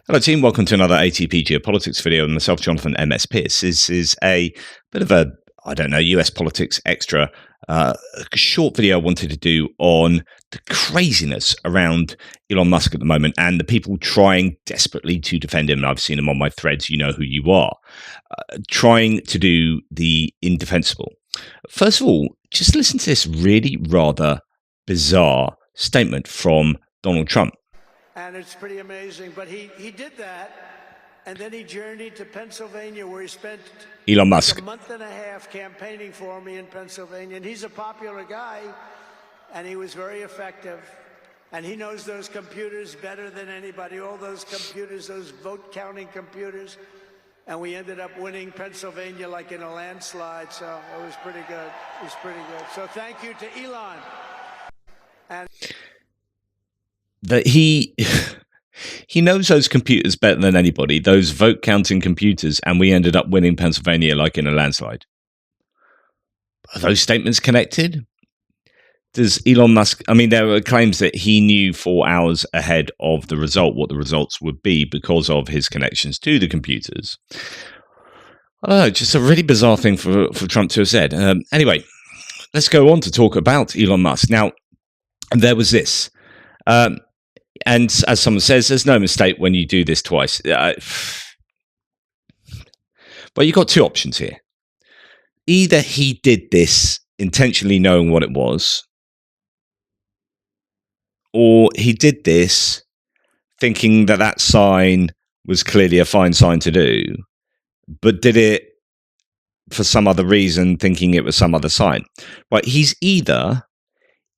Hello team, welcome to another ATP Geopolitics video with myself, Jonathan MS Pearce. This is a bit of a, US politics extra, short video I wanted to do on the craziness around Elon Musk at the moment and the people trying desperately to defend him. I've seen them on my threads, you know who you are, trying to do the indefensible. First of all, just listen to this really rather bizarre statement from Donald Trump. And it's pretty amazing. But he did that, and then he journeyed to Pennsylvania, where he spent Elon Musk a month and a half campaigning for me in Pennsylvania. And he's a popular guy, and he was very effective. And he knows those computers better than anybody, all those computers, those vote-counting computers. And we ended up winning Pennsylvania like in a landslide, so it was pretty good. It was pretty good. So thank you to Elon. And that he knows those computers better than anybody, those vote counting computers, and we ended up winning Pennsylvania like in a landslide. Are those statements connected? Does Elon Musk, there were claims that he knew 4 hours ahead of the result what the results would be because of his connections to the computers. I don't know, just a really bizarre thing for Trump to have said. Anyway, let's go on to talk about Elon Musk. Now, there was this. And as someone says, there's no mistake when you do this twice. But you've got two options here. Either he did this intentionally knowing what it was, or he did this thinking that that sign was clearly a fine sign to do, but did it for some other reason, thinking it was some other sign. Right? He's either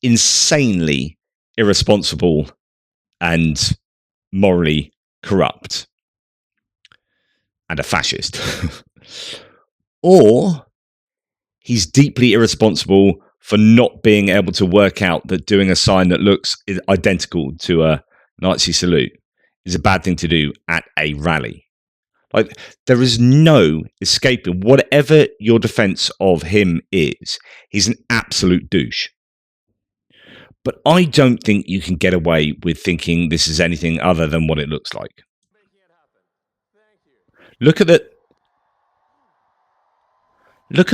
insanely irresponsible and morally corrupt and a fascist, or he's deeply irresponsible for not being able to work out that doing a sign that looks identical to a Nazi salute is a bad thing to do at a rally. Like, there is no escaping whatever your defense of him is. He's an absolute douche. But I don't think you can get away with thinking this is anything other than what it looks like. Look at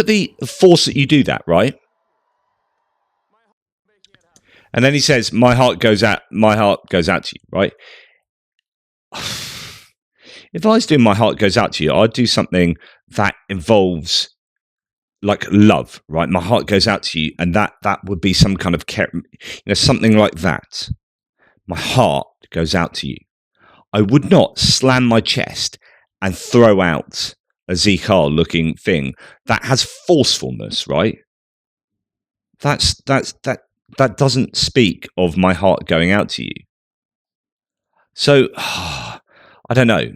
the force that you do that, right? And then he says, my heart goes out to you, right? If I was doing my heart goes out to you, I'd do something that involves like love, right? My heart goes out to you, and that would be some kind of care, something like that. My heart goes out to you. I would not slam my chest and throw out a Zeke Heil looking thing that has forcefulness, right? That doesn't speak of my heart going out to you. So I don't know.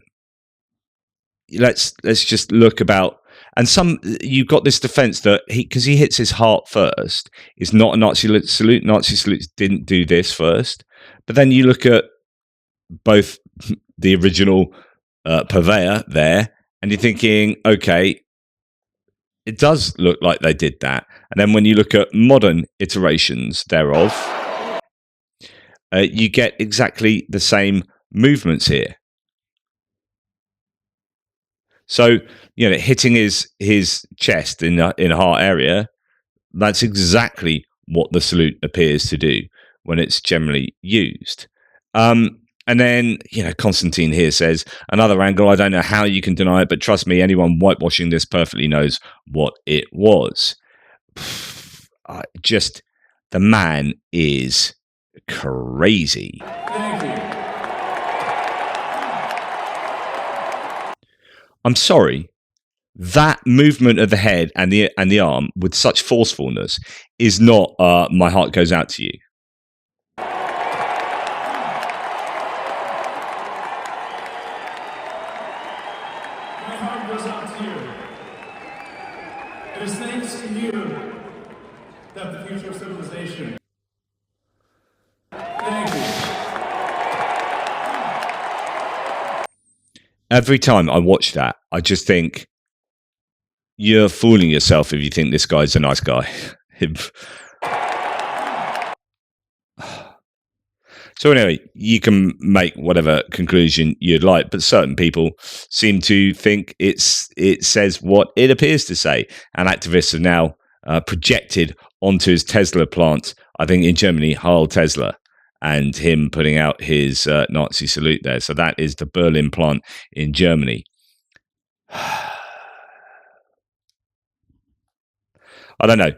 Let's just look about. And you've got this defense that because he hits his heart first, is not a Nazi salute. Nazi salutes didn't do this first. But then you look at both the original purveyor there, and you're thinking, okay, it does look like they did that. And then when you look at modern iterations thereof, you get exactly the same movements here. So, hitting his chest in the heart area, that's exactly what the salute appears to do when it's generally used. And then, Constantine here says, another angle, I don't know how you can deny it, but trust me, anyone whitewashing this perfectly knows what it was. The man is crazy. Thank you. I'm sorry, that movement of the head and the arm with such forcefulness is not my heart goes out to you. My heart goes out to you. It is thanks to you that the future of civilization. Thank you. Every time I watch that, I just think, you're fooling yourself if you think this guy's a nice guy. So anyway, you can make whatever conclusion you'd like, but certain people seem to think it says what it appears to say, and activists have now projected onto his Tesla plant, I think in Germany, Heil Tesla, and him putting out his Nazi salute there. So that is the Berlin plant in Germany. I don't know.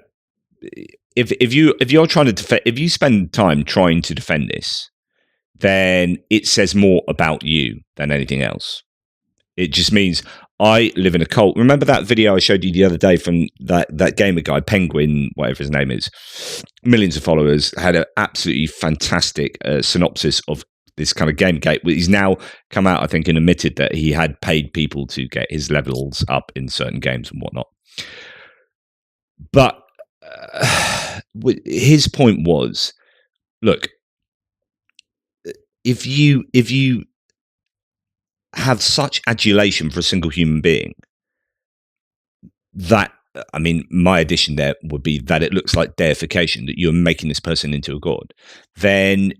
If you're trying to defend, if you spend time trying to defend this, then it says more about you than anything else. It just means I live in a cult. Remember that video I showed you the other day from that gamer guy, Penguin, whatever his name is, millions of followers, had an absolutely fantastic synopsis of this kind of game gate. He's now come out, I think, and admitted that he had paid people to get his levels up in certain games and whatnot. But his point was, look, if you have such adulation for a single human being, that, I mean, my addition there would be that it looks like deification, that you're making this person into a god, then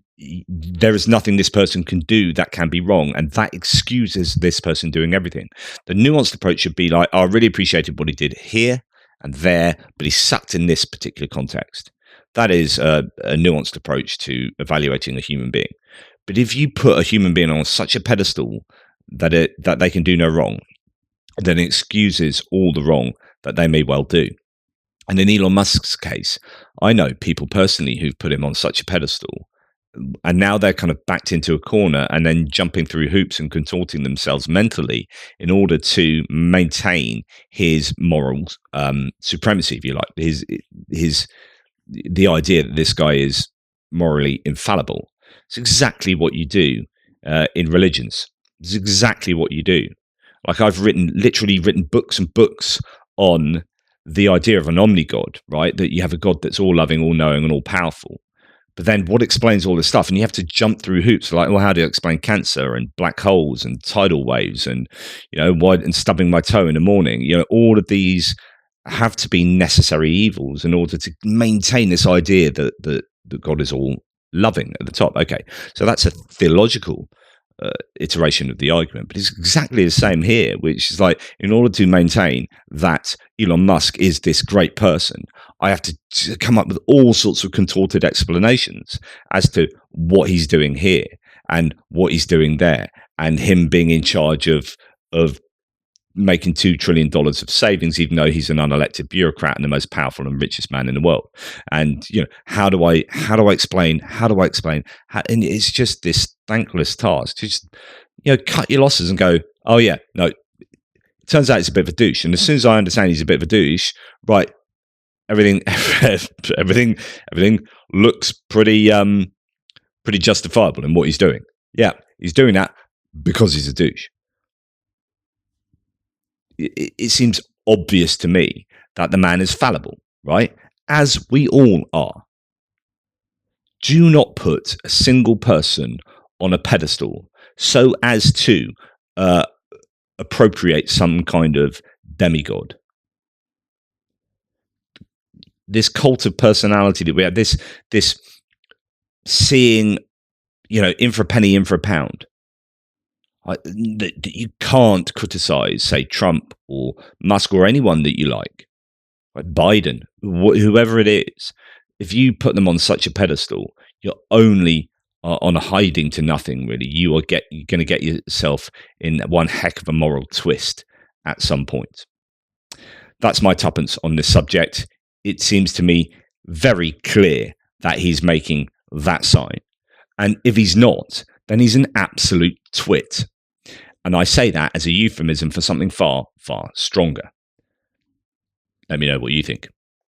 there is nothing this person can do that can be wrong, and that excuses this person doing everything. The nuanced approach should be like, I really appreciated what he did here and there, but he sucked in this particular context. That is a nuanced approach to evaluating a human being. But if you put a human being on such a pedestal that they can do no wrong, then it excuses all the wrong that they may well do. And in Elon Musk's case, I know people personally who've put him on such a pedestal, and now they're kind of backed into a corner and then jumping through hoops and contorting themselves mentally in order to maintain his moral supremacy, if you like, the idea that this guy is morally infallible. It's exactly what you do in religions. It's exactly what you do. Like, I've literally written books and books on the idea of an omni-god, right? That you have a God that's all loving, all knowing, and all powerful. But then what explains all this stuff? And you have to jump through hoops. Like, well, how do you explain cancer and black holes and tidal waves and, and stubbing my toe in the morning? All of these have to be necessary evils in order to maintain this idea that God is all loving at the top. Okay, so that's a theological iteration of the argument, but it's exactly the same here, which is like, in order to maintain that Elon Musk is this great person, I have to come up with all sorts of contorted explanations as to what he's doing here and what he's doing there, and him being in charge of making $2 trillion of savings, even though he's an unelected bureaucrat and the most powerful and richest man in the world. And how do I explain? And it's just this thankless task to just cut your losses and go, oh yeah, no, it turns out it's a bit of a douche. And as soon as I understand he's a bit of a douche, right, everything looks pretty justifiable in what he's doing. Yeah, he's doing that because he's a douche. It seems obvious to me that the man is fallible, right? As we all are. Do not put a single person on a pedestal so as to appropriate some kind of demigod. This cult of personality that we have, this seeing, in for a penny, in for a pound. That you can't criticize, say, Trump or Musk or anyone that you like Biden, whoever it is. If you put them on such a pedestal, you're only on a hiding to nothing, really. You're going to get yourself in one heck of a moral twist at some point. That's my tuppence on this subject. It seems to me very clear that he's making that sign. And if he's not, then he's an absolute twit. And I say that as a euphemism for something far, far stronger. Let me know what you think.